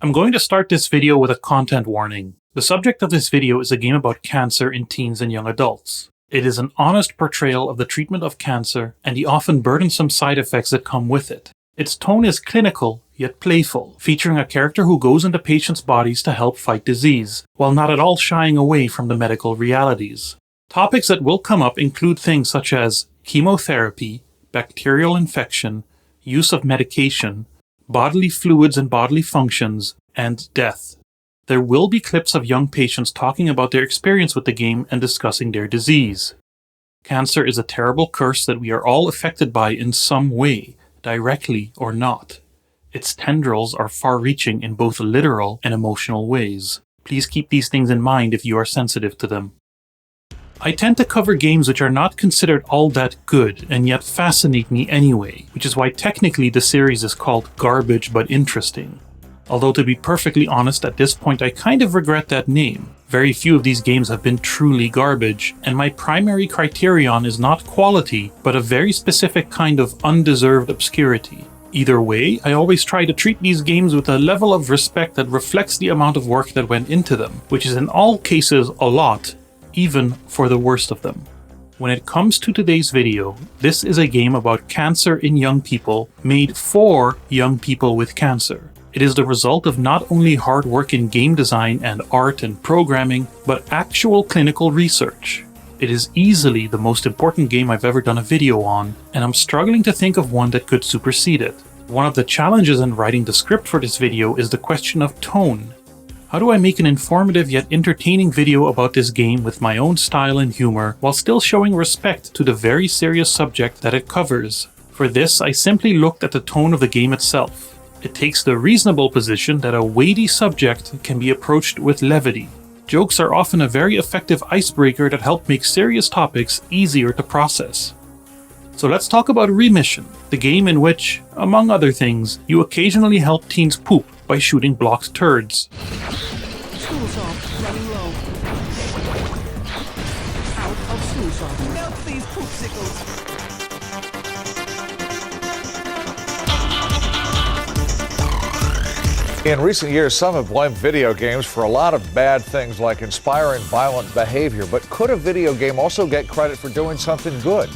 I'm going to start this video with a content warning. The subject of this video is a game about cancer in teens and young adults. It is an honest portrayal of the treatment of cancer and the often burdensome side effects that come with it. Its tone is clinical, yet playful, featuring a character who goes into patients' bodies to help fight disease, while not at all shying away from the medical realities. Topics that will come up include things such as chemotherapy, bacterial infection, use of medication, bodily fluids and bodily functions, and death. There will be clips of young patients talking about their experience with the game and discussing their disease. Cancer is a terrible curse that we are all affected by in some way, directly or not. Its tendrils are far-reaching in both literal and emotional ways. Please keep these things in mind if you are sensitive to them. I tend to cover games which are not considered all that good and yet fascinate me anyway, which is why technically the series is called Garbage But Interesting. Although to be perfectly honest, at this point I kind of regret that name. Very few of these games have been truly garbage, and my primary criterion is not quality, but a very specific kind of undeserved obscurity. Either way, I always try to treat these games with a level of respect that reflects the amount of work that went into them, which is in all cases a lot, even for the worst of them. When it comes to today's video, this is a game about cancer in young people, made for young people with cancer. It is the result of not only hard work in game design and art and programming, but actual clinical research. It is easily the most important game I've ever done a video on, and I'm struggling to think of one that could supersede it. One of the challenges in writing the script for this video is the question of tone. How do I make an informative yet entertaining video about this game with my own style and humor, while still showing respect to the very serious subject that it covers? For this, I simply looked at the tone of the game itself. It takes the reasonable position that a weighty subject can be approached with levity. Jokes are often a very effective icebreaker that help make serious topics easier to process. So let's talk about Remission, the game in which, among other things, you occasionally help teens poop by shooting blocked turds. School's off, running low. Out of school's off. Melt these poopsicles. In recent years, some have blamed video games for a lot of bad things like inspiring violent behavior. But could a video game also get credit for doing something good,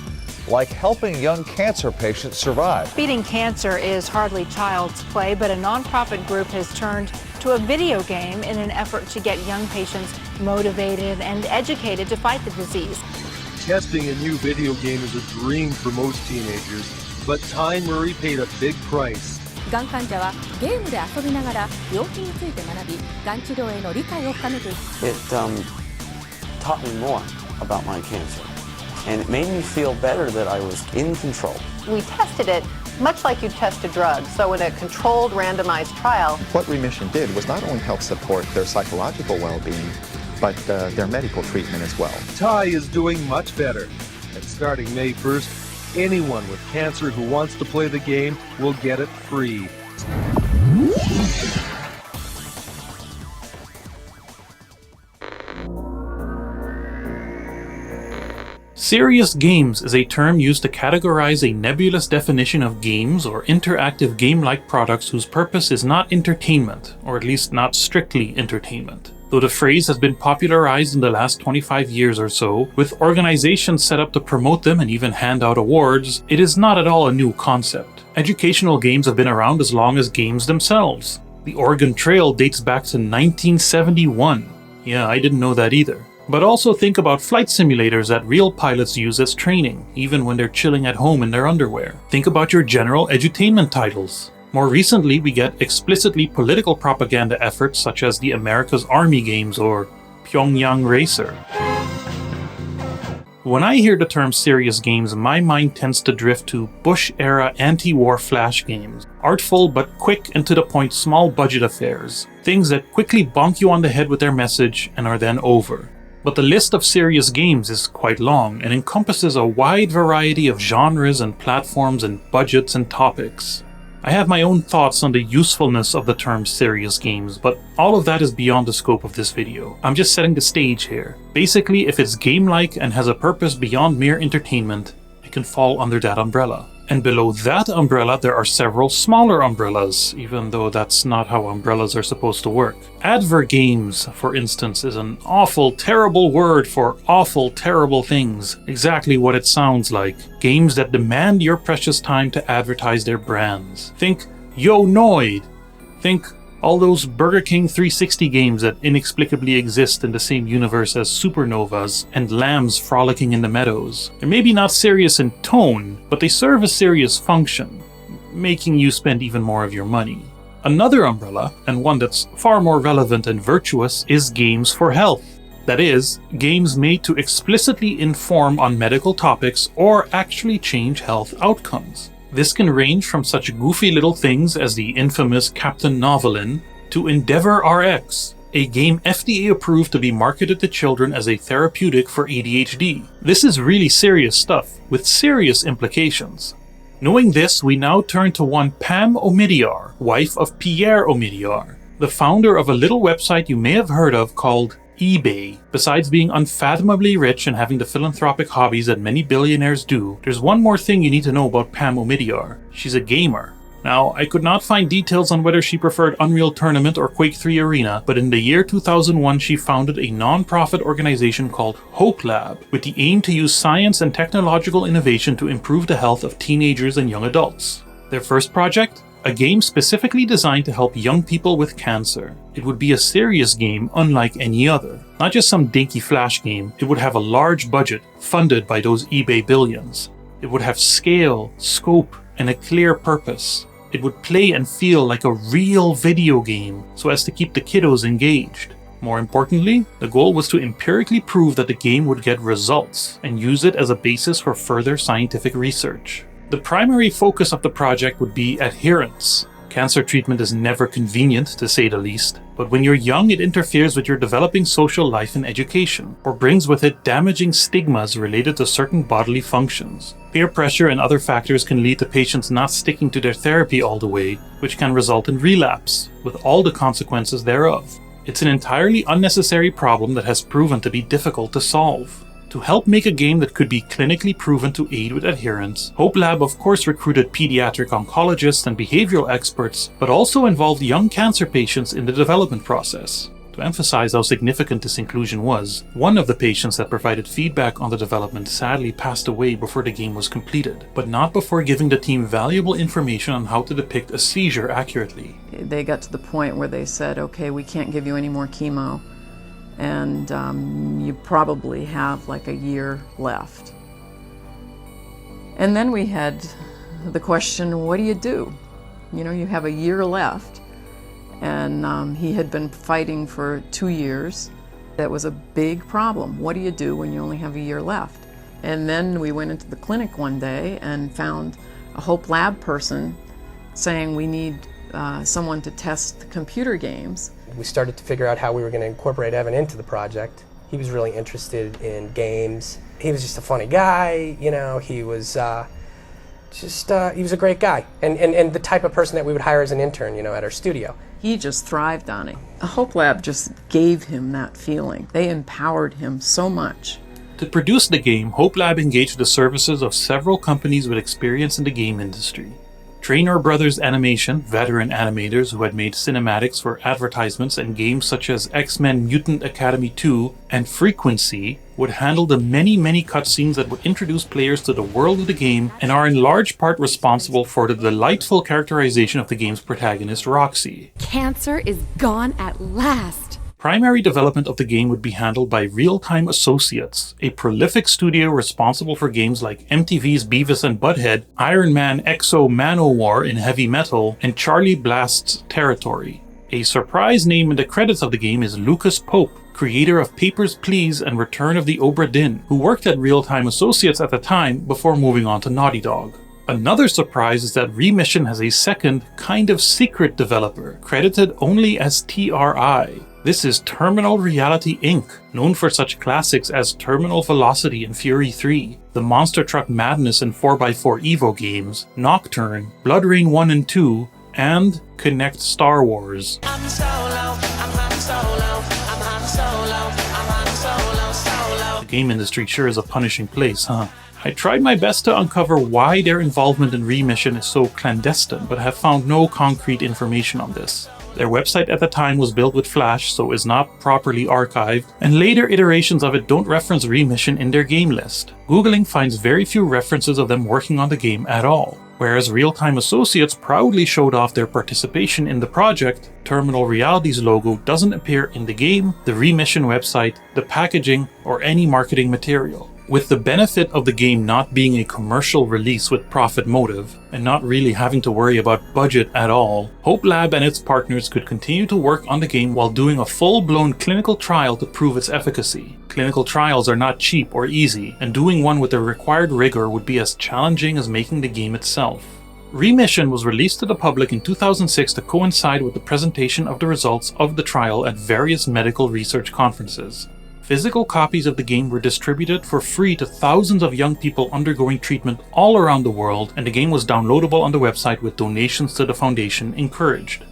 like helping young cancer patients survive? Beating cancer is hardly child's play, but a nonprofit group has turned to a video game in an effort to get young patients motivated and educated to fight the disease. Testing a new video game is a dream for most teenagers, but Ty Murray paid a big price. がん患者はゲームで遊びながら病気について学び、がん治療への理解を深めていく。It taught me more about my cancer, and it made me feel better that I was in control. We tested it much like you test a drug, so in a controlled randomized trial. What Remission did was not only help support their psychological well-being, but their medical treatment as well. Ty is doing much better, and starting May 1st, anyone with cancer who wants to play the game will get it free. Serious games is a term used to categorize a nebulous definition of games or interactive game-like products whose purpose is not entertainment, or at least not strictly entertainment. Though the phrase has been popularized in the last 25 years or so, with organizations set up to promote them and even hand out awards, it is not at all a new concept. Educational games have been around as long as games themselves. The Oregon Trail dates back to 1971. Yeah, I didn't know that either. But also think about flight simulators that real pilots use as training, even when they're chilling at home in their underwear. Think about your general edutainment titles. More recently, we get explicitly political propaganda efforts such as the America's Army games or Pyongyang Racer. When I hear the term serious games, my mind tends to drift to Bush-era anti-war flash games. Artful but quick and to the point small budget affairs. Things that quickly bonk you on the head with their message and are then over. But the list of serious games is quite long and encompasses a wide variety of genres and platforms and budgets and topics. I have my own thoughts on the usefulness of the term serious games, but all of that is beyond the scope of this video. I'm just setting the stage here. Basically, if it's game-like and has a purpose beyond mere entertainment, it can fall under that umbrella. And below that umbrella, there are several smaller umbrellas, even though that's not how umbrellas are supposed to work. Adver games, for instance, is an awful, terrible word for awful, terrible things. Exactly what it sounds like. Games that demand your precious time to advertise their brands. Think Yo Noid. Think all those Burger King 360 games that inexplicably exist in the same universe as supernovas and lambs frolicking in the meadows. They're maybe not serious in tone, but they serve a serious function, making you spend even more of your money. Another umbrella, and one that's far more relevant and virtuous, is games for health. That is, games made to explicitly inform on medical topics or actually change health outcomes. This can range from such goofy little things as the infamous Captain Novolin to Endeavor RX, a game FDA approved to be marketed to children as a therapeutic for ADHD. This is really serious stuff, with serious implications. Knowing this, we now turn to one Pam Omidyar, wife of Pierre Omidyar, the founder of a little website you may have heard of called eBay. Besides being unfathomably rich and having the philanthropic hobbies that many billionaires do, there's one more thing you need to know about Pam Omidyar. She's a gamer. Now, I could not find details on whether she preferred Unreal Tournament or Quake 3 Arena, but in the year 2001 she founded a non-profit organization called Hope Lab, with the aim to use science and technological innovation to improve the health of teenagers and young adults. Their first project? A game specifically designed to help young people with cancer. It would be a serious game unlike any other. Not just some dinky flash game, it would have a large budget funded by those eBay billions. It would have scale, scope, and a clear purpose. It would play and feel like a real video game so as to keep the kiddos engaged. More importantly, the goal was to empirically prove that the game would get results and use it as a basis for further scientific research. The primary focus of the project would be adherence. Cancer treatment is never convenient, to say the least, but when you're young it interferes with your developing social life and education, or brings with it damaging stigmas related to certain bodily functions. Peer pressure and other factors can lead to patients not sticking to their therapy all the way, which can result in relapse, with all the consequences thereof. It's an entirely unnecessary problem that has proven to be difficult to solve. To help make a game that could be clinically proven to aid with adherence, Hope Lab of course recruited pediatric oncologists and behavioral experts, but also involved young cancer patients in the development process. To emphasize how significant this inclusion was, one of the patients that provided feedback on the development sadly passed away before the game was completed, but not before giving the team valuable information on how to depict a seizure accurately. They got to the point where they said, okay, we can't give you any more chemo. And you probably have like a year left. And then we had the question, what do you do? You know, you have a year left. And he had been fighting for 2 years. That was a big problem. What do you do when you only have a year left? And then we went into the clinic one day and found a Hope Lab person saying we need someone to test the computer games. We started to figure out how we were going to incorporate Evan into the project. He was really interested in games. He was just a funny guy, you know, he was he was a great guy. And the type of person that we would hire as an intern, you know, at our studio. He just thrived on it. Hope Lab just gave him that feeling. They empowered him so much. To produce the game, Hope Lab engaged the services of several companies with experience in the game industry. Traynor Brothers Animation, veteran animators who had made cinematics for advertisements and games such as X-Men Mutant Academy 2 and Frequency, would handle the many cutscenes that would introduce players to the world of the game and are in large part responsible for the delightful characterization of the game's protagonist, Roxy. Cancer is gone at last. Primary development of the game would be handled by Real Time Associates, a prolific studio responsible for games like MTV's Beavis and Butthead, Iron Man Exo Manowar in heavy metal, and Charlie Blast's Territory. A surprise name in the credits of the game is Lucas Pope, creator of Papers, Please and Return of the Obra Dinn, who worked at Real Time Associates at the time before moving on to Naughty Dog. Another surprise is that Remission has a second, kind of secret developer, credited only as TRI. This is Terminal Reality Inc., known for such classics as Terminal Velocity and Fury 3, the Monster Truck Madness and 4x4 Evo games, Nocturne, Blood Rain 1 and 2, and Kinect Star Wars. The game industry sure is a punishing place, huh? I tried my best to uncover why their involvement in Remission is so clandestine, but have found no concrete information on this. Their website at the time was built with Flash, so is not properly archived, and later iterations of it don't reference Remission in their game list. Googling finds very few references of them working on the game at all. Whereas Real-Time Associates proudly showed off their participation in the project, Terminal Reality's logo doesn't appear in the game, the Remission website, the packaging, or any marketing material. With the benefit of the game not being a commercial release with profit motive, and not really having to worry about budget at all, Hope Lab and its partners could continue to work on the game while doing a full-blown clinical trial to prove its efficacy. Clinical trials are not cheap or easy, and doing one with the required rigor would be as challenging as making the game itself. Remission was released to the public in 2006 to coincide with the presentation of the results of the trial at various medical research conferences. Physical copies of the game were distributed for free to thousands of young people undergoing treatment all around the world, and the game was downloadable on the website with donations to the foundation encouraged.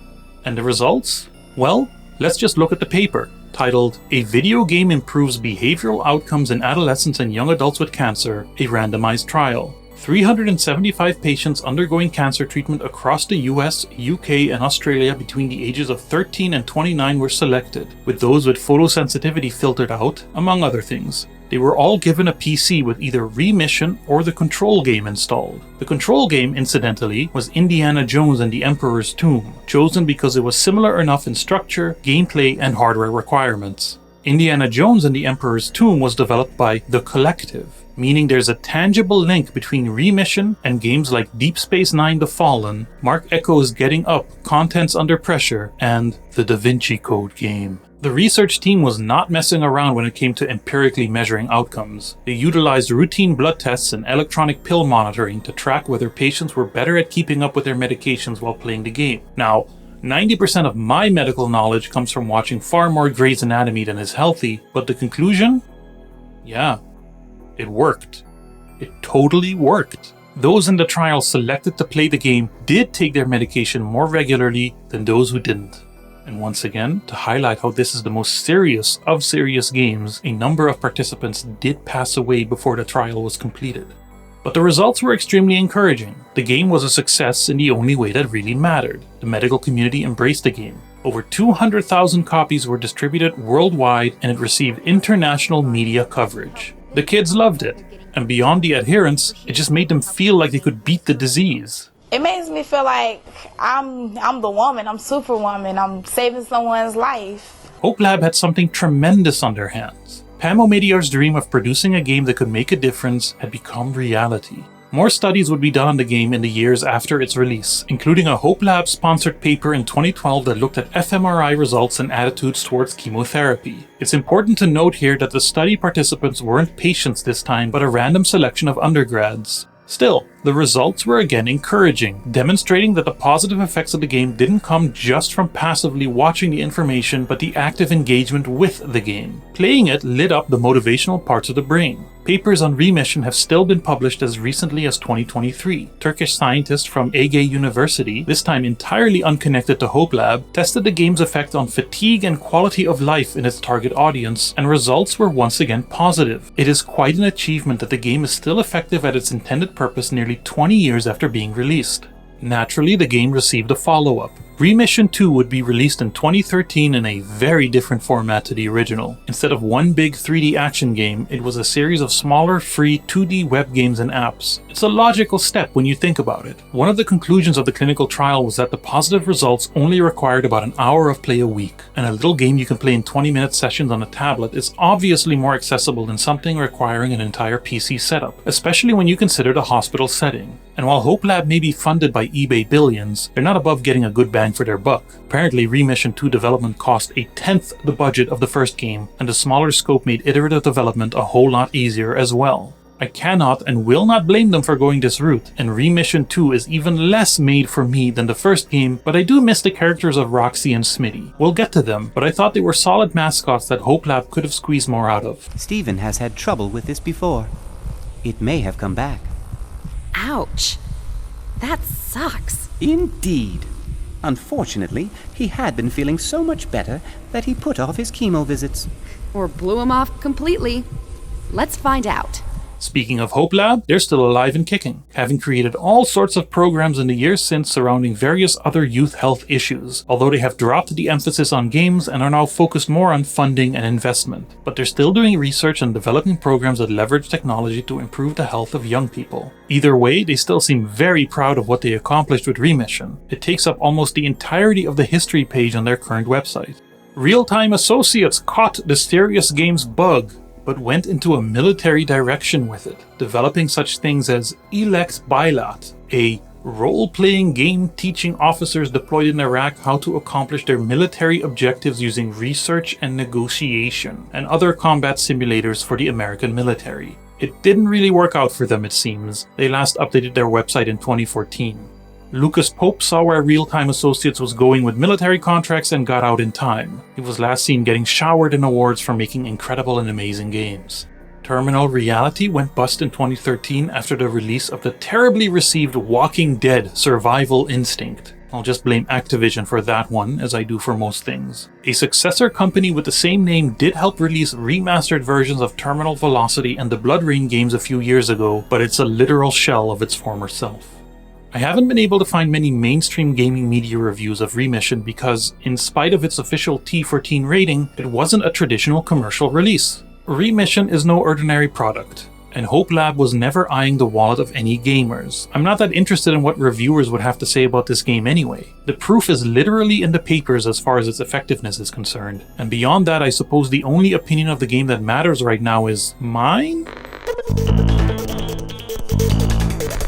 And the results? Well, let's just look at the paper, titled "A Video Game Improves Behavioral Outcomes in Adolescents and Young Adults with Cancer, a Randomized Trial." 375 patients undergoing cancer treatment across the US, UK, and Australia between the ages of 13 and 29 were selected, with those with photosensitivity filtered out, among other things. They were all given a PC with either Remission or the control game installed. The control game, incidentally, was Indiana Jones and the Emperor's Tomb, chosen because it was similar enough in structure, gameplay, and hardware requirements. Indiana Jones and the Emperor's Tomb was developed by The Collective, meaning there's a tangible link between Remission and games like Deep Space Nine: The Fallen, Mark Echo's Getting Up, Contents Under Pressure, and the Da Vinci Code game. The research team was not messing around when it came to empirically measuring outcomes. They utilized routine blood tests and electronic pill monitoring to track whether patients were better at keeping up with their medications while playing the game. Now, 90% of my medical knowledge comes from watching far more Grey's Anatomy than is healthy, but the conclusion? Yeah, it worked. It totally worked. Those in the trial selected to play the game did take their medication more regularly than those who didn't. And once again, to highlight how this is the most serious of serious games, a number of participants did pass away before the trial was completed. But the results were extremely encouraging. The game was a success in the only way that really mattered. The medical community embraced the game. Over 200,000 copies were distributed worldwide, and it received international media coverage. The kids loved it, and beyond the adherence, it just made them feel like they could beat the disease. It makes me feel like I'm the woman, I'm Superwoman, I'm saving someone's life. Hope Lab had something tremendous on their hands. Pamo Mediar's dream of producing a game that could make a difference had become reality. More studies would be done on the game in the years after its release, including a Hope Lab sponsored paper in 2012 that looked at fMRI results and attitudes towards chemotherapy. It's important to note here that the study participants weren't patients this time, but a random selection of undergrads. Still, the results were again encouraging, demonstrating that the positive effects of the game didn't come just from passively watching the information, but the active engagement with the game. Playing it lit up the motivational parts of the brain. Papers on Remission have still been published as recently as 2023. Turkish scientists from Ege University, this time entirely unconnected to Hope Lab, tested the game's effect on fatigue and quality of life in its target audience, and results were once again positive. It is quite an achievement that the game is still effective at its intended purpose nearly 20 years after being released. Naturally, the game received a follow-up. Remission 2 would be released in 2013 in a very different format to the original. Instead of one big 3D action game, it was a series of smaller, free 2D web games and apps. It's a logical step when you think about it. One of the conclusions of the clinical trial was that the positive results only required about an hour of play a week, and a little game you can play in 20-minute sessions on a tablet is obviously more accessible than something requiring an entire PC setup, especially when you consider the hospital setting. And while Hope Lab may be funded by eBay billions, they're not above getting a good bang for their buck. Apparently, Remission 2 development cost 1/10 the budget of the first game, and the smaller scope made iterative development a whole lot easier as well. I cannot and will not blame them for going this route, and Remission 2 is even less made for me than the first game, but I do miss the characters of Roxy and Smitty. We'll get to them, but I thought they were solid mascots that Hope Lab could have squeezed more out of. Steven has had trouble with this before. It may have come back. Ouch. That sucks. Indeed. Unfortunately, he had been feeling so much better that he put off his chemo visits. Or blew him off completely. Let's find out. Speaking of Hope Lab, they're still alive and kicking, having created all sorts of programs in the years since surrounding various other youth health issues, although they have dropped the emphasis on games and are now focused more on funding and investment. But they're still doing research and developing programs that leverage technology to improve the health of young people. Either way, they still seem very proud of what they accomplished with Remission. It takes up almost the entirety of the history page on their current website. Real-Time Associates caught the Serious Games bug, but went into a military direction with it, developing such things as Elect BiLAT, a role-playing game teaching officers deployed in Iraq how to accomplish their military objectives using research and negotiation, and other combat simulators for the American military. It didn't really work out for them, it seems. They last updated their website in 2014. Lucas Pope saw where Real-Time Associates was going with military contracts and got out in time. He was last seen getting showered in awards for making incredible and amazing games. Terminal Reality went bust in 2013 after the release of the terribly received Walking Dead Survival Instinct. I'll just blame Activision for that one, as I do for most things. A successor company with the same name did help release remastered versions of Terminal Velocity and the Blood Rain games a few years ago, but it's a literal shell of its former self. I haven't been able to find many mainstream gaming media reviews of Remission because, in spite of its official T14 rating, it wasn't a traditional commercial release. Remission is no ordinary product, and Hope Lab was never eyeing the wallet of any gamers. I'm not that interested in what reviewers would have to say about this game anyway. The proof is literally in the papers as far as its effectiveness is concerned, and beyond that, I suppose the only opinion of the game that matters right now is mine?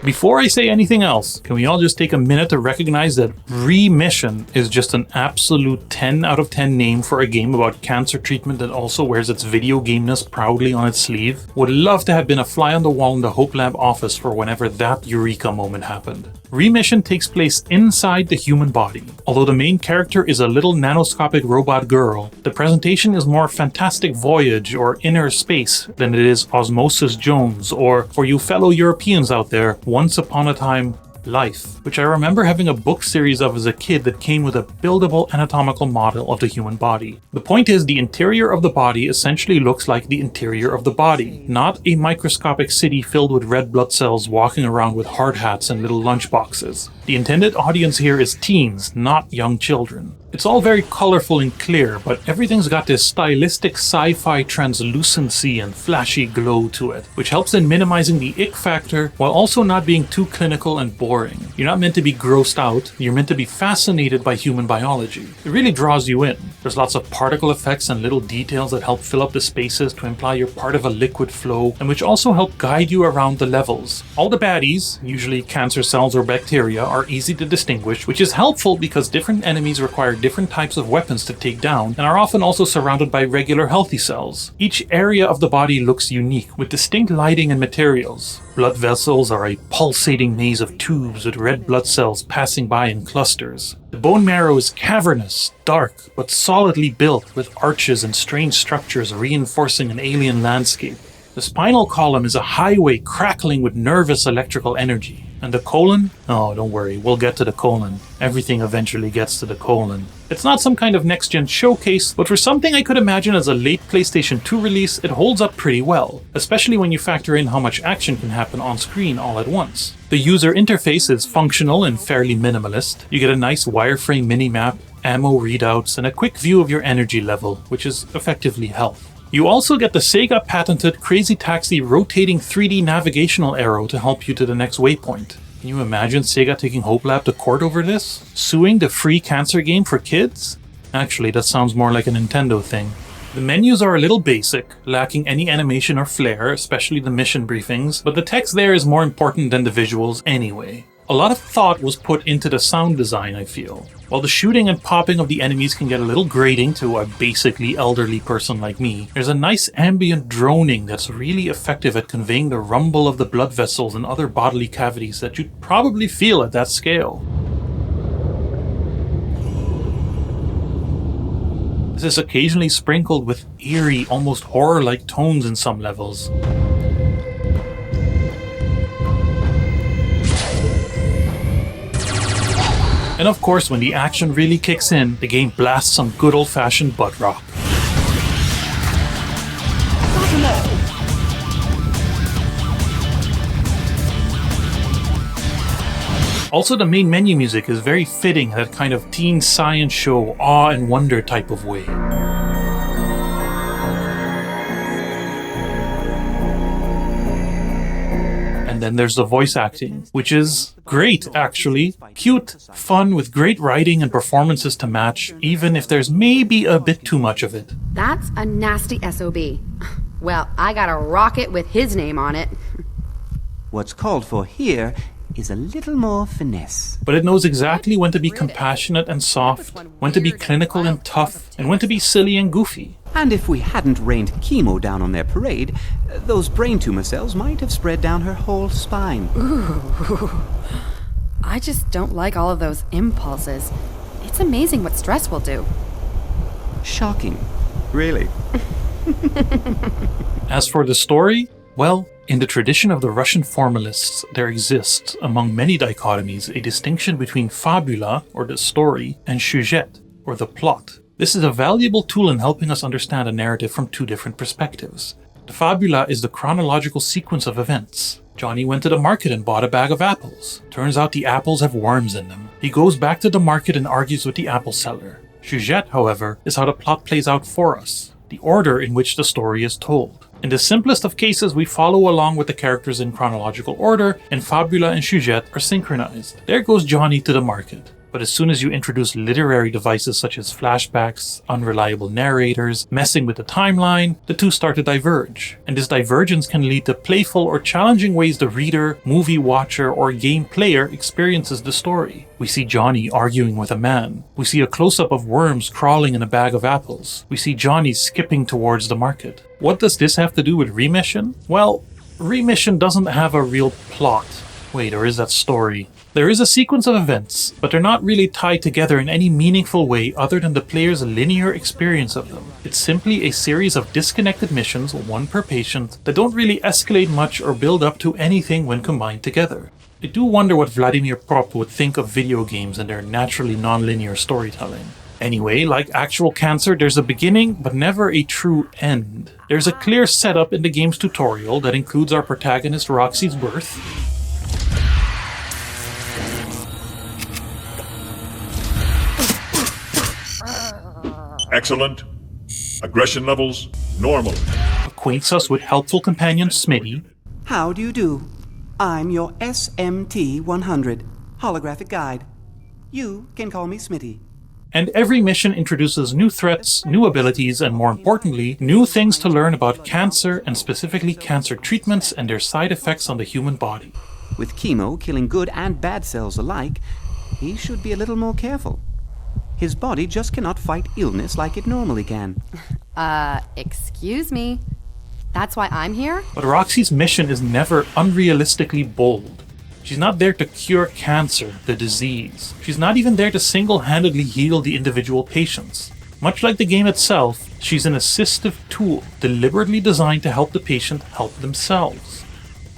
Before I say anything else, can we all just take a minute to recognize that Remission is just an absolute 10 out of 10 name for a game about cancer treatment that also wears its video gameness proudly on its sleeve? Would love to have been a fly on the wall in the Hope Lab office for whenever that eureka moment happened. Remission takes place inside the human body. Although the main character is a little nanoscopic robot girl, the presentation is more Fantastic Voyage or Inner Space than it is Osmosis Jones, or, for you fellow Europeans out there, Once Upon a Time Life, which I remember having a book series of as a kid that came with a buildable anatomical model of the human body. The point is, the interior of the body essentially looks like the interior of the body, not a microscopic city filled with red blood cells walking around with hard hats and little lunch boxes. The intended audience here is teens, not young children. It's all very colorful and clear, but everything's got this stylistic sci-fi translucency and flashy glow to it, which helps in minimizing the ick factor while also not being too clinical and boring. You're not meant to be grossed out, you're meant to be fascinated by human biology. It really draws you in. There's lots of particle effects and little details that help fill up the spaces to imply you're part of a liquid flow, and which also help guide you around the levels. All the baddies, usually cancer cells or bacteria, are easy to distinguish, which is helpful because different enemies require different types of weapons to take down and are often also surrounded by regular healthy cells. Each area of the body looks unique, with distinct lighting and materials. Blood vessels are a pulsating maze of tubes with red blood cells passing by in clusters. The bone marrow is cavernous, dark, but solidly built, with arches and strange structures reinforcing an alien landscape. The spinal column is a highway crackling with nervous electrical energy. And the colon? Oh, don't worry, we'll get to the colon. Everything eventually gets to the colon. It's not some kind of next-gen showcase, but for something I could imagine as a late PlayStation 2 release, it holds up pretty well, especially when you factor in how much action can happen on screen all at once. The user interface is functional and fairly minimalist. You get a nice wireframe minimap, ammo readouts, and a quick view of your energy level, which is effectively health. You also get the Sega patented Crazy Taxi rotating 3D navigational arrow to help you to the next waypoint. Can you imagine Sega taking Hope Lab to court over this? Suing the free cancer game for kids? Actually, that sounds more like a Nintendo thing. The menus are a little basic, lacking any animation or flair, especially the mission briefings, but the text there is more important than the visuals anyway. A lot of thought was put into the sound design, I feel. While the shooting and popping of the enemies can get a little grating to a basically elderly person like me, there's a nice ambient droning that's really effective at conveying the rumble of the blood vessels and other bodily cavities that you'd probably feel at that scale. This is occasionally sprinkled with eerie, almost horror-like tones in some levels. And of course, when the action really kicks in, the game blasts some good old-fashioned butt rock. Also, the main menu music is very fitting in that kind of teen science show, awe and wonder type of way. And then there's the voice acting, which is great actually. Cute, fun, with great writing and performances to match, even if there's maybe a bit too much of it. That's a nasty SOB. Well, I got a rocket with his name on it. What's called for here is a little more finesse. But it knows exactly when to be compassionate and soft, when to be clinical and tough, and when to be silly and goofy. And if we hadn't rained chemo down on their parade, those brain tumor cells might have spread down her whole spine. Ooh. I just don't like all of those impulses. It's amazing what stress will do. Shocking. Really? As for the story, well, in the tradition of the Russian formalists, there exists, among many dichotomies, a distinction between fabula, or the story, and sujet, or the plot. This is a valuable tool in helping us understand a narrative from two different perspectives. The fabula is the chronological sequence of events. Johnny went to the market and bought a bag of apples. Turns out the apples have worms in them. He goes back to the market and argues with the apple seller. Sujet, however, is how the plot plays out for us, the order in which the story is told. In the simplest of cases, we follow along with the characters in chronological order, and fabula and sujet are synchronized. There goes Johnny to the market. But as soon as you introduce literary devices such as flashbacks, unreliable narrators, messing with the timeline, the two start to diverge. And this divergence can lead to playful or challenging ways the reader, movie watcher, or game player experiences the story. We see Johnny arguing with a man. We see a close-up of worms crawling in a bag of apples. We see Johnny skipping towards the market. What does this have to do with Remission? Well, Remission doesn't have a real plot. Wait, or is that story? There is a sequence of events, but they're not really tied together in any meaningful way other than the player's linear experience of them. It's simply a series of disconnected missions, one per patient, that don't really escalate much or build up to anything when combined together. I do wonder what Vladimir Prop would think of video games and their naturally non-linear storytelling. Anyway, like actual Cancer, there's a beginning, but never a true end. There's a clear setup in the game's tutorial that includes our protagonist Roxy's birth, Excellent. Aggression levels, normal. acquaints us with helpful companion Smitty. How do you do? I'm your SMT-100, holographic guide. You can call me Smitty. And every mission introduces new threats, new abilities, and more importantly, new things to learn about cancer and specifically cancer treatments and their side effects on the human body. With chemo killing good and bad cells alike, he should be a little more careful. His body just cannot fight illness like it normally can. Excuse me? That's why I'm here? But Roxy's mission is never unrealistically bold. She's not there to cure cancer, the disease. She's not even there to single-handedly heal the individual patients. Much like the game itself, she's an assistive tool deliberately designed to help the patient help themselves.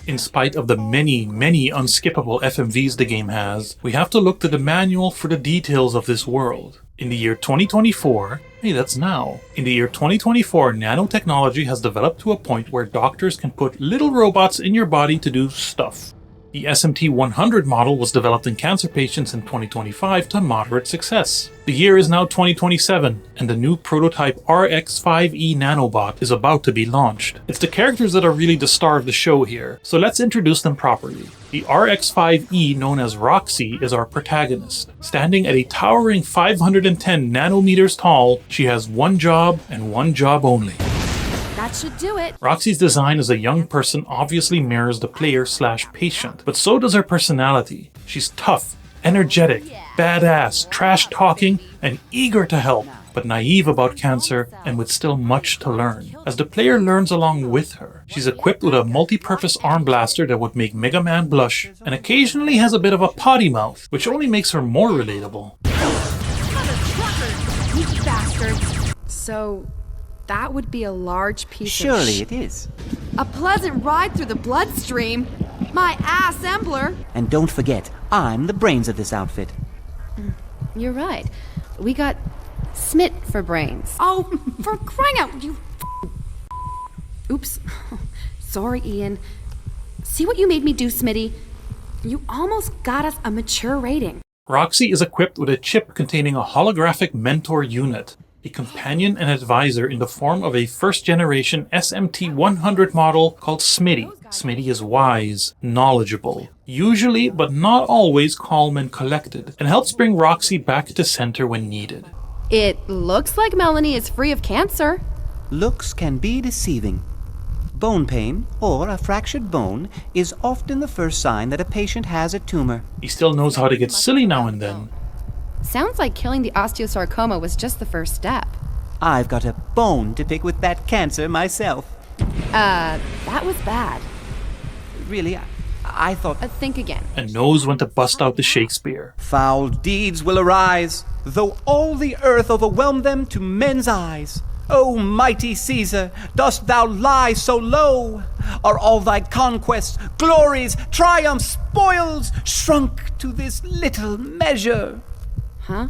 In spite of the many, many unskippable FMVs the game has, we have to look to the manual for the details of this world. In the year 2024, hey, that's now. In the year 2024, nanotechnology has developed to a point where doctors can put little robots in your body to do stuff. The SMT-100 model was developed in cancer patients in 2025 to moderate success. The year is now 2027, and the new prototype RX-5E nanobot is about to be launched. It's the characters that are really the star of the show here, so let's introduce them properly. The RX-5E, known as Roxy, is our protagonist. Standing at a towering 510 nanometers tall, she has one job and one job only. That should do it. Roxy's design as a young person obviously mirrors the player/patient, but so does her personality. She's tough, energetic, badass, trash-talking, and eager to help, but naive about cancer and with still much to learn. As the player learns along with her, she's equipped with a multi-purpose arm blaster that would make Mega Man blush, and occasionally has a bit of a potty mouth, which only makes her more relatable. You bastards. So, that would be a large piece Surely it is. A pleasant ride through the bloodstream. My assembler. And don't forget, I'm the brains of this outfit. You're right. We got Smit for brains. Oh, for crying out, you Oops. Sorry, Ian. See what you made me do, Smitty? You almost got us a mature rating. Roxy is equipped with a chip containing a holographic mentor unit, a companion and advisor in the form of a first-generation SMT-100 model called Smitty. Smitty is wise, knowledgeable, usually but not always calm and collected, and helps bring Roxy back to center when needed. It looks like Melanie is free of cancer. Looks can be deceiving. Bone pain, or a fractured bone, is often the first sign that a patient has a tumor. He still knows how to get silly now and then. Sounds like killing the osteosarcoma was just the first step. I've got a bone to pick with that cancer myself. That was bad. Really, I thought... Think again. And knows when to bust out the Shakespeare. Foul deeds will arise, though all the earth overwhelm them to men's eyes. O mighty Caesar, dost thou lie so low? Are all thy conquests, glories, triumphs, spoils shrunk to this little measure? Huh?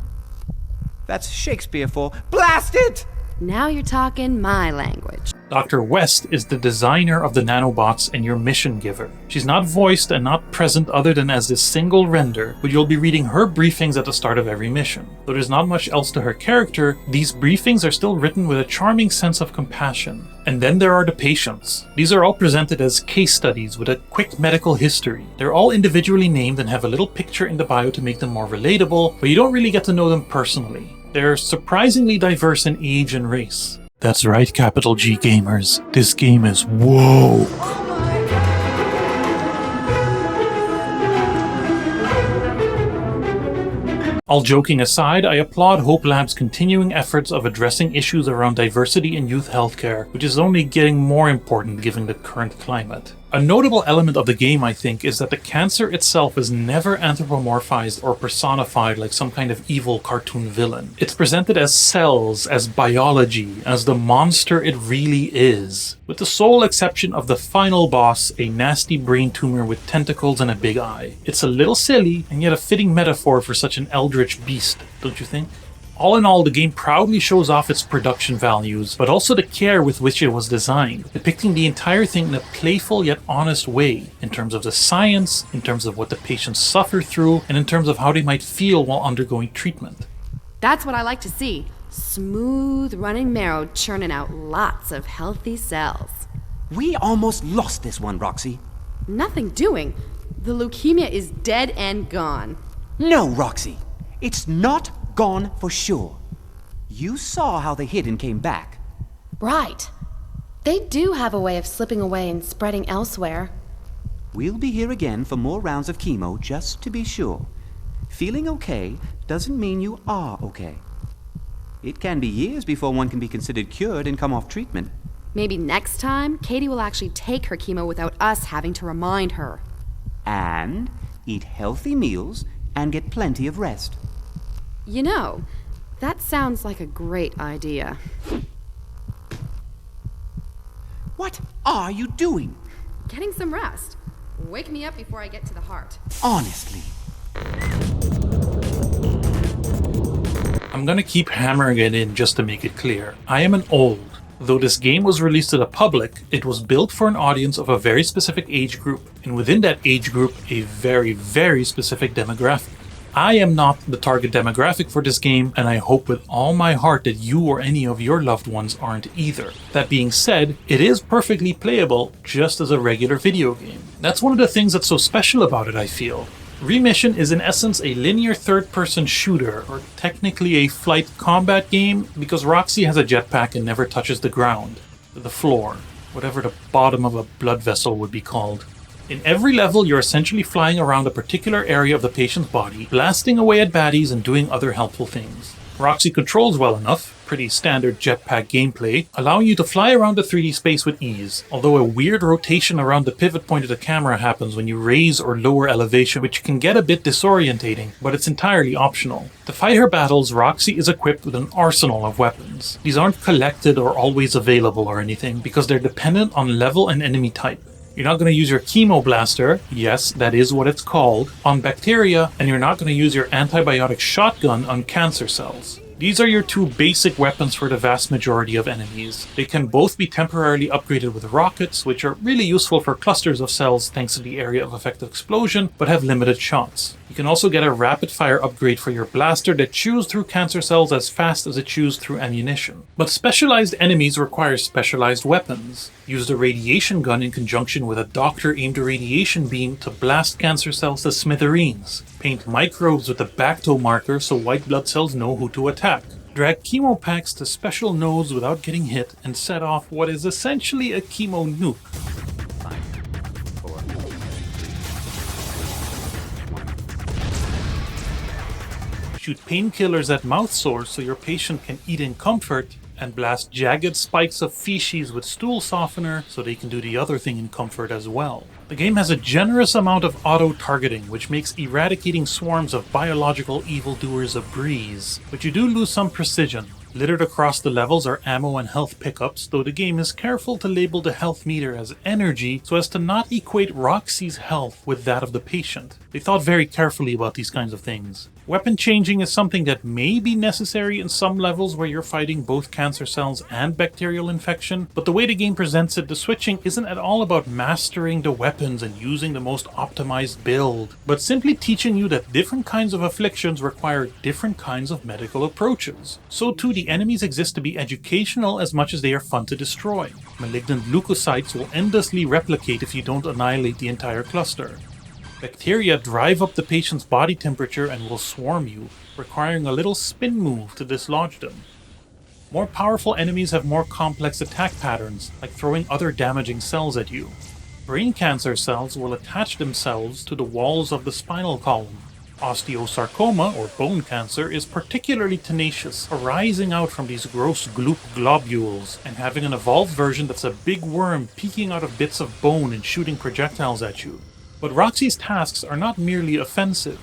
That's Shakespeare for blast it! Now you're talking my language. Dr. West is the designer of the nanobots and your mission giver. She's not voiced and not present other than as this single render, but you'll be reading her briefings at the start of every mission. Though there's not much else to her character, these briefings are still written with a charming sense of compassion. And then there are the patients. These are all presented as case studies with a quick medical history. They're all individually named and have a little picture in the bio to make them more relatable, but you don't really get to know them personally. They're surprisingly diverse in age and race. That's right, capital G gamers. This game is woke. All joking aside, I applaud Hope Lab's continuing efforts of addressing issues around diversity in youth healthcare, which is only getting more important given the current climate. A notable element of the game, I think, is that the cancer itself is never anthropomorphized or personified like some kind of evil cartoon villain. It's presented as cells, as biology, as the monster it really is. With the sole exception of the final boss, a nasty brain tumor with tentacles and a big eye. It's a little silly, and yet a fitting metaphor for such an eldritch beast, don't you think? All in all, the game proudly shows off its production values, but also the care with which it was designed, depicting the entire thing in a playful yet honest way, in terms of the science, in terms of what the patients suffer through, and in terms of how they might feel while undergoing treatment. That's what I like to see. Smooth running marrow churning out lots of healthy cells. We almost lost this one, Roxy. Nothing doing. The leukemia is dead and gone. No, Roxy. It's not gone for sure. You saw how they hid and came back. Right. They do have a way of slipping away and spreading elsewhere. We'll be here again for more rounds of chemo, just to be sure. Feeling okay doesn't mean you are okay. It can be years before one can be considered cured and come off treatment. Maybe next time, Katie will actually take her chemo without us having to remind her. And eat healthy meals and get plenty of rest. You know, that sounds like a great idea. What are you doing? Getting some rest. Wake me up before I get to the heart. Honestly. I'm gonna keep hammering it in just to make it clear. I am an old. Though this game was released to the public, it was built for an audience of a very specific age group, and within that age group, a very, very specific demographic. I am not the target demographic for this game, and I hope with all my heart that you or any of your loved ones aren't either. That being said, it is perfectly playable just as a regular video game. That's one of the things that's so special about it, I feel. Remission is in essence a linear third-person shooter, or technically a flight combat game, because Roxy has a jetpack and never touches the ground, the floor, whatever the bottom of a blood vessel would be called. In every level, you're essentially flying around a particular area of the patient's body, blasting away at baddies and doing other helpful things. Roxy controls well enough, pretty standard jetpack gameplay, allowing you to fly around the 3D space with ease, although a weird rotation around the pivot point of the camera happens when you raise or lower elevation, which can get a bit disorientating, but it's entirely optional. To fight her battles, Roxy is equipped with an arsenal of weapons. These aren't collected or always available or anything, because they're dependent on level and enemy type. You're not going to use your chemo blaster, yes, that is what it's called, on bacteria, and you're not going to use your antibiotic shotgun on cancer cells. These are your two basic weapons for the vast majority of enemies. They can both be temporarily upgraded with rockets, which are really useful for clusters of cells thanks to the area of effective explosion, but have limited shots. You can also get a rapid-fire upgrade for your blaster that chews through cancer cells as fast as it chews through ammunition. But specialized enemies require specialized weapons. Use the radiation gun in conjunction with a doctor-aimed radiation beam to blast cancer cells to smithereens. Paint microbes with a Bacto marker so white blood cells know who to attack. Drag chemo packs to special nodes without getting hit and set off what is essentially a chemo nuke. Shoot painkillers at mouth sores so your patient can eat in comfort, and blast jagged spikes of feces with stool softener so they can do the other thing in comfort as well. The game has a generous amount of auto-targeting, which makes eradicating swarms of biological evildoers a breeze, but you do lose some precision. Littered across the levels are ammo and health pickups, though the game is careful to label the health meter as energy so as to not equate Roxy's health with that of the patient. They thought very carefully about these kinds of things. Weapon changing is something that may be necessary in some levels where you're fighting both cancer cells and bacterial infection, but the way the game presents it, the switching isn't at all about mastering the weapons and using the most optimized build, but simply teaching you that different kinds of afflictions require different kinds of medical approaches. So too, the enemies exist to be educational as much as they are fun to destroy. Malignant leukocytes will endlessly replicate if you don't annihilate the entire cluster. Bacteria drive up the patient's body temperature and will swarm you, requiring a little spin move to dislodge them. More powerful enemies have more complex attack patterns, like throwing other damaging cells at you. Brain cancer cells will attach themselves to the walls of the spinal column. Osteosarcoma, or bone cancer, is particularly tenacious, arising out from these gross gloop globules, and having an evolved version that's a big worm peeking out of bits of bone and shooting projectiles at you. But Roxy's tasks are not merely offensive.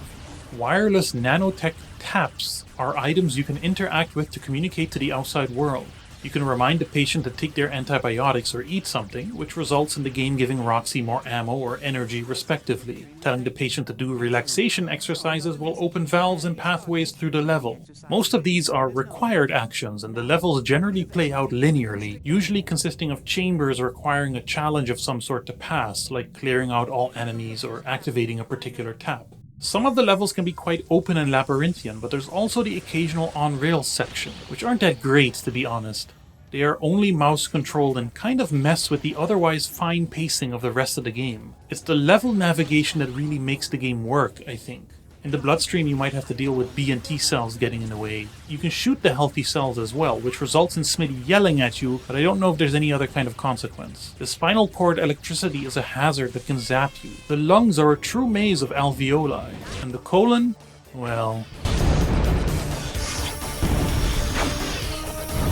Wireless nanotech taps are items you can interact with to communicate to the outside world. You can remind the patient to take their antibiotics or eat something, which results in the game giving Roxy more ammo or energy respectively. Telling the patient to do relaxation exercises will open valves and pathways through the level. Most of these are required actions, and the levels generally play out linearly, usually consisting of chambers requiring a challenge of some sort to pass, like clearing out all enemies or activating a particular tap. Some of the levels can be quite open and labyrinthian, but there's also the occasional on-rails section, which aren't that great to be honest. They are only mouse controlled and kind of mess with the otherwise fine pacing of the rest of the game. It's the level navigation that really makes the game work, I think. In the bloodstream you might have to deal with B and T cells getting in the way. You can shoot the healthy cells as well, which results in Smitty yelling at you, but I don't know if there's any other kind of consequence. The spinal cord electricity is a hazard that can zap you. The lungs are a true maze of alveoli. And the colon? Well...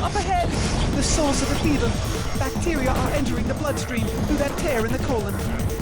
Up ahead! The source of the fever. Bacteria are entering the bloodstream through that tear in the colon.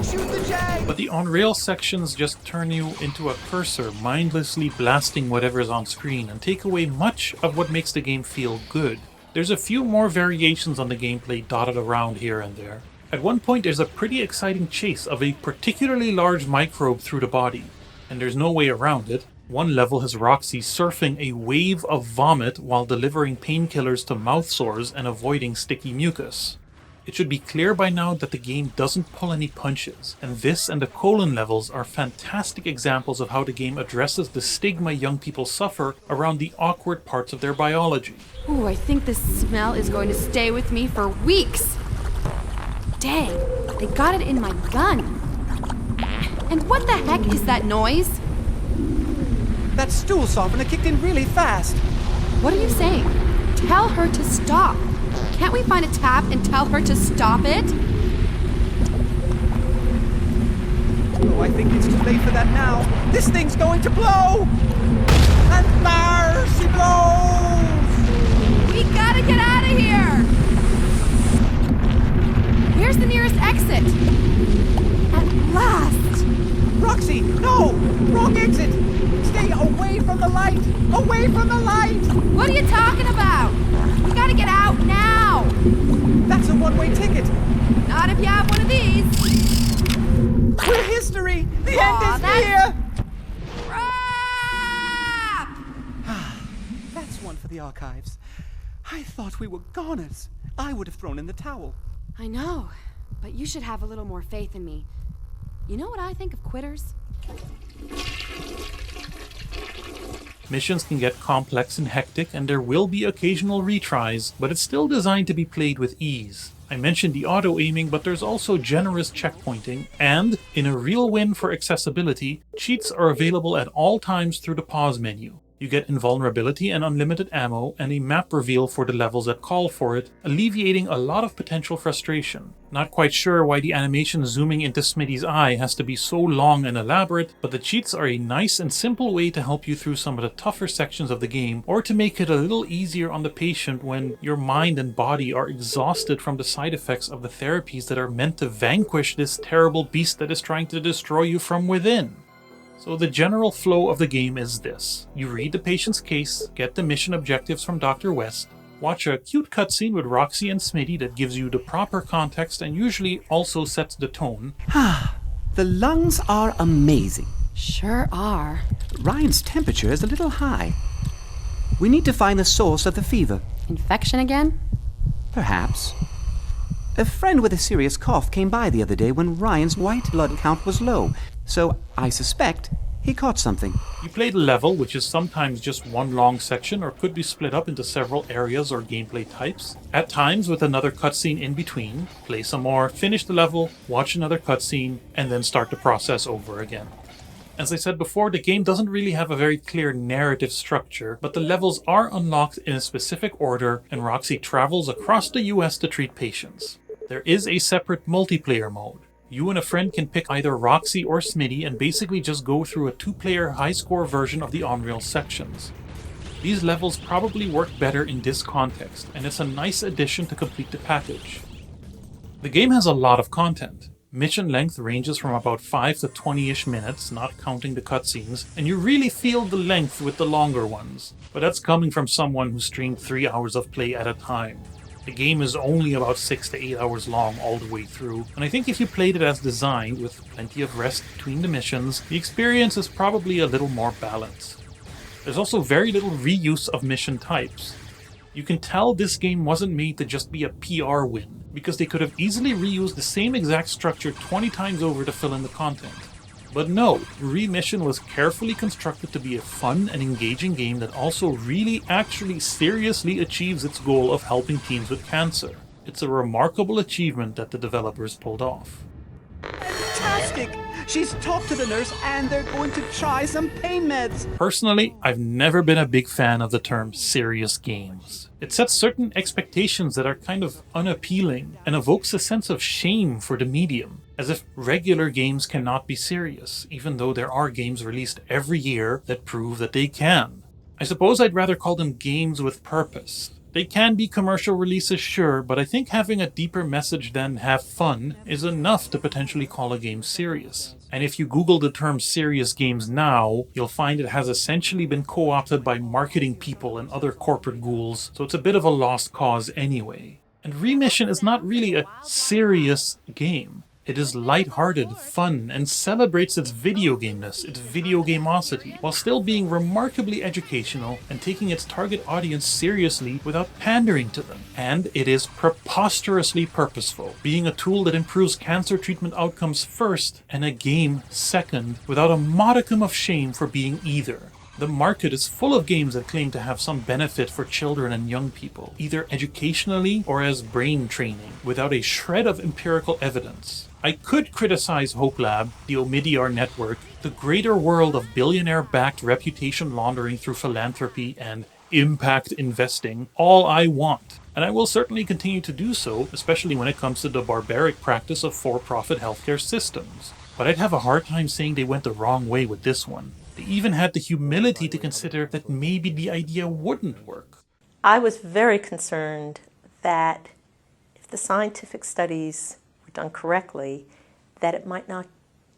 Shoot the jag! But the on-rail sections just turn you into a cursor, mindlessly blasting whatever's on screen, and take away much of what makes the game feel good. There's a few more variations on the gameplay dotted around here and there. At one point there's a pretty exciting chase of a particularly large microbe through the body, and there's no way around it. One level has Roxy surfing a wave of vomit while delivering painkillers to mouth sores and avoiding sticky mucus. It should be clear by now that the game doesn't pull any punches, and this and the colon levels are fantastic examples of how the game addresses the stigma young people suffer around the awkward parts of their biology. Ooh, I think this smell is going to stay with me for weeks. Dang, they got it in my gun. And what the heck is that noise? That stool softener kicked in really fast. What are you saying? Tell her to stop. Can't we find a tap and tell her to stop it? Oh, I think it's too late for that now. This thing's going to blow! And there she blows! We gotta get out of here! Where's the nearest exit? At last! Roxy, no! Wrong exit! Stay away from the light! Away from the light! What are you talking about? We gotta get out now! That's a one-way ticket! Not if you have one of these! We're history! The end is here! Crap! That's one for the the archives. I thought we were goners. I would have thrown in the towel. I know, but you should have a little more faith in me. You know what I think of quitters? Missions can get complex and hectic, and there will be occasional retries, but it's still designed to be played with ease. I mentioned the auto-aiming, but there's also generous checkpointing, and, in a real win for accessibility, cheats are available at all times through the pause menu. You get invulnerability and unlimited ammo, and a map reveal for the levels that call for it, alleviating a lot of potential frustration. Not quite sure why the animation zooming into Smitty's eye has to be so long and elaborate, but the cheats are a nice and simple way to help you through some of the tougher sections of the game, or to make it a little easier on the patient when your mind and body are exhausted from the side effects of the therapies that are meant to vanquish this terrible beast that is trying to destroy you from within. So the general flow of the game is this. You read the patient's case, get the mission objectives from Dr. West, watch a cute cutscene with Roxy and Smitty that gives you the proper context and usually also sets the tone. The lungs are amazing. Sure are. Ryan's temperature is a little high. We need to find the source of the fever. Infection again? Perhaps. A friend with a serious cough came by the other day when Ryan's white blood count was low, so I suspect he caught something. You play the level, which is sometimes just one long section or could be split up into several areas or gameplay types, at times with another cutscene in between, play some more, finish the level, watch another cutscene, and then start the process over again. As I said before, the game doesn't really have a very clear narrative structure, but the levels are unlocked in a specific order, and Roxy travels across the US to treat patients. There is a separate multiplayer mode. You and a friend can pick either Roxy or Smitty and basically just go through a 2-player high-score version of the on-rail sections. These levels probably work better in this context, and it's a nice addition to complete the package. The game has a lot of content. Mission length ranges from about 5 to 20-ish minutes, not counting the cutscenes, and you really feel the length with the longer ones. But that's coming from someone who streamed 3 hours of play at a time. The game is only about 6 to 8 hours long all the way through, and I think if you played it as designed, with plenty of rest between the missions, the experience is probably a little more balanced. There's also very little reuse of mission types. You can tell this game wasn't made to just be a PR win, because they could have easily reused the same exact structure 20 times over to fill in the content. But no, Remission was carefully constructed to be a fun and engaging game that also really actually seriously achieves its goal of helping teens with cancer. It's a remarkable achievement that the developers pulled off. Fantastic! She's talked to the nurse and they're going to try some pain meds. Personally, I've never been a big fan of the term serious games. It sets certain expectations that are kind of unappealing and evokes a sense of shame for the medium, as if regular games cannot be serious, even though there are games released every year that prove that they can. I suppose I'd rather call them games with purpose. They can be commercial releases, sure, but I think having a deeper message than have fun is enough to potentially call a game serious. And if you Google the term serious games now, you'll find it has essentially been co-opted by marketing people and other corporate ghouls, so it's a bit of a lost cause anyway. And Remission is not really a serious game. It is lighthearted, fun, and celebrates its video gameness, its video gameosity, while still being remarkably educational and taking its target audience seriously without pandering to them. And it is preposterously purposeful, being a tool that improves cancer treatment outcomes first and a game second, without a modicum of shame for being either. The market is full of games that claim to have some benefit for children and young people, either educationally or as brain training, without a shred of empirical evidence. I could criticize Hope Lab, the Omidyar network, the greater world of billionaire-backed reputation laundering through philanthropy and impact investing, all I want. And I will certainly continue to do so, especially when it comes to the barbaric practice of for-profit healthcare systems. But I'd have a hard time saying they went the wrong way with this one. They even had the humility to consider that maybe the idea wouldn't work. I was very concerned that if the scientific studies were done correctly, that it might not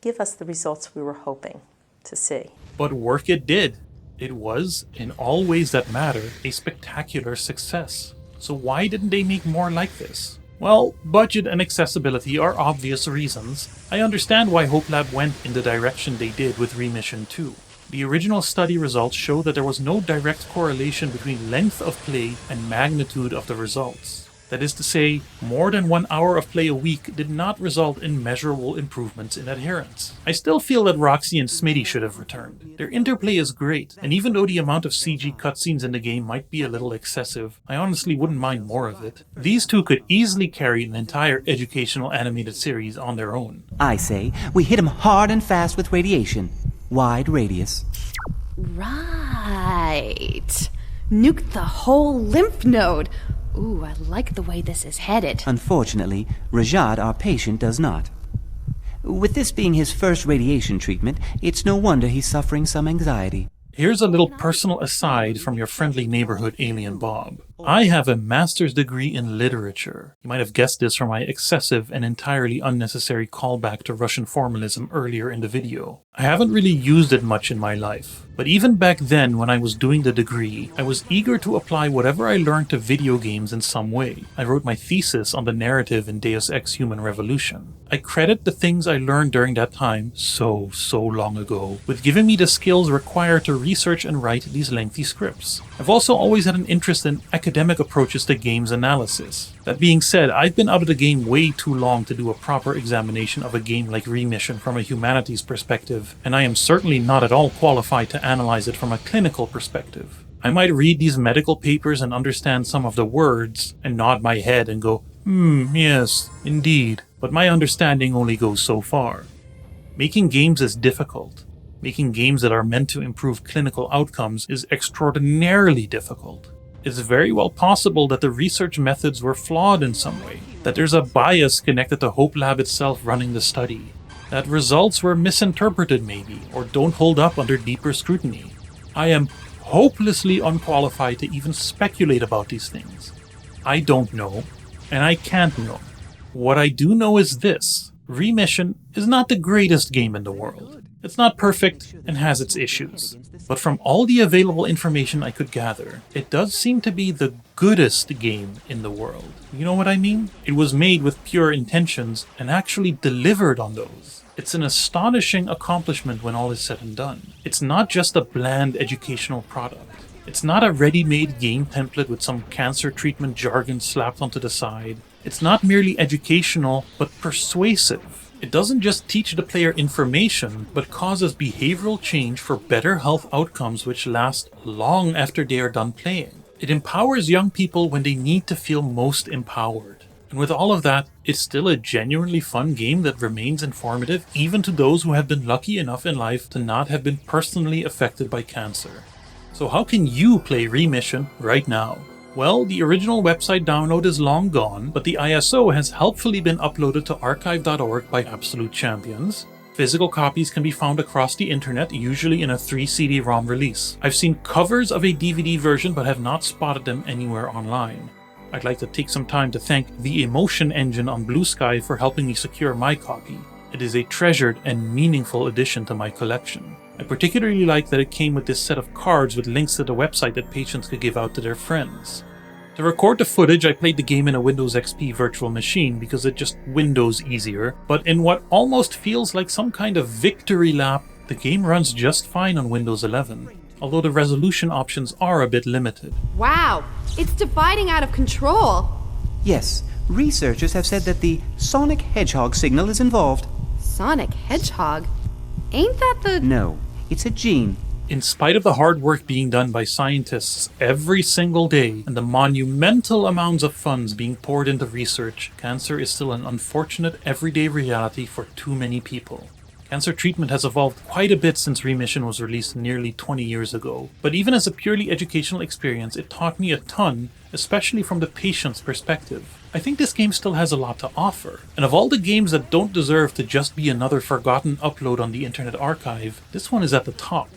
give us the results we were hoping to see. But work it did. It was, in all ways that matter, a spectacular success. So why didn't they make more like this? Well, budget and accessibility are obvious reasons. I understand why Hope Lab went in the direction they did with Remission 2. The original study results show that there was no direct correlation between length of play and magnitude of the results. That is to say, more than 1 hour of play a week did not result in measurable improvements in adherence. I still feel that Roxy and Smitty should have returned. Their interplay is great, and even though the amount of CG cutscenes in the game might be a little excessive, I honestly wouldn't mind more of it. These two could easily carry an entire educational animated series on their own. I say, we hit him hard and fast with radiation. Wide radius. Right. Nuke the whole lymph node. Ooh, I like the way this is headed. Unfortunately, Rajad, our patient, does not. With this being his first radiation treatment, it's no wonder he's suffering some anxiety. Here's a little personal aside from your friendly neighborhood alien Bob. I have a master's degree in literature. You might have guessed this from my excessive and entirely unnecessary callback to Russian formalism earlier in the video. I haven't really used it much in my life, but even back then when I was doing the degree, I was eager to apply whatever I learned to video games in some way. I wrote my thesis on the narrative in Deus Ex Human Revolution. I credit the things I learned during that time, so long ago, with giving me the skills required to research and write these lengthy scripts. I've also always had an interest in academic approaches to games analysis. That being said, I've been out of the game way too long to do a proper examination of a game like Remission from a humanities perspective, and I am certainly not at all qualified to analyze it from a clinical perspective. I might read these medical papers and understand some of the words, and nod my head and go, yes, indeed, but my understanding only goes so far. Making games is difficult. Making games that are meant to improve clinical outcomes is extraordinarily difficult. It's very well possible that the research methods were flawed in some way, that there's a bias connected to Hope Lab itself running the study, that results were misinterpreted maybe, or don't hold up under deeper scrutiny. I am hopelessly unqualified to even speculate about these things. I don't know, and I can't know. What I do know is this: Remission is not the greatest game in the world. It's not perfect and has its issues. But from all the available information I could gather, it does seem to be the goodest game in the world. You know what I mean? It was made with pure intentions and actually delivered on those. It's an astonishing accomplishment when all is said and done. It's not just a bland educational product. It's not a ready-made game template with some cancer treatment jargon slapped onto the side. It's not merely educational, but persuasive. It doesn't just teach the player information, but causes behavioral change for better health outcomes which last long after they are done playing. It empowers young people when they need to feel most empowered. And with all of that, it's still a genuinely fun game that remains informative even to those who have been lucky enough in life to not have been personally affected by cancer. So how can you play Remission right now? Well, the original website download is long gone, but the ISO has helpfully been uploaded to archive.org by Absolute Champions. Physical copies can be found across the internet, usually in a 3 CD-ROM release. I've seen covers of a DVD version but have not spotted them anywhere online. I'd like to take some time to thank the Emotion Engine on Blue Sky for helping me secure my copy. It is a treasured and meaningful addition to my collection. I particularly like that it came with this set of cards with links to the website that patients could give out to their friends. To record the footage, I played the game in a Windows XP virtual machine because it just Windows easier, but in what almost feels like some kind of victory lap, the game runs just fine on Windows 11, although the resolution options are a bit limited. Wow, it's dividing out of control. Yes, researchers have said that the sonic hedgehog signal is involved. Sonic hedgehog? Ain't that the... No, it's a gene. In spite of the hard work being done by scientists every single day and the monumental amounts of funds being poured into research, cancer is still an unfortunate everyday reality for too many people. Cancer treatment has evolved quite a bit since Remission was released nearly 20 years ago, but even as a purely educational experience, it taught me a ton, especially from the patient's perspective. I think this game still has a lot to offer, and of all the games that don't deserve to just be another forgotten upload on the Internet Archive, this one is at the top.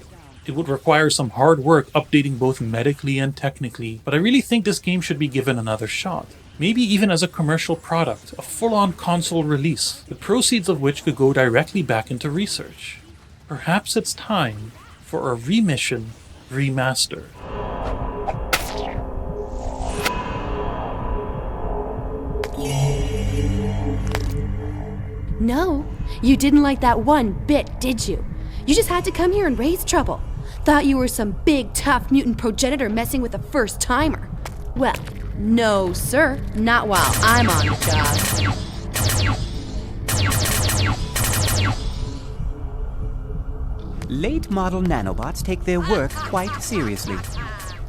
It would require some hard work updating both medically and technically, but I really think this game should be given another shot. Maybe even as a commercial product, a full-on console release, the proceeds of which could go directly back into research. Perhaps it's time for a Remission remaster. No, you didn't like that one bit, did you? You just had to come here and raise trouble. Thought you were some big, tough mutant progenitor messing with a first-timer. Well, no, sir. Not while I'm on the job. Late model nanobots take their work quite seriously.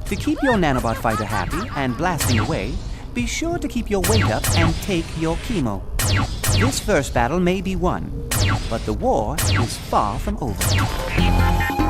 To keep your nanobot fighter happy and blasting away, be sure to keep your weight up and take your chemo. This first battle may be won, but the war is far from over.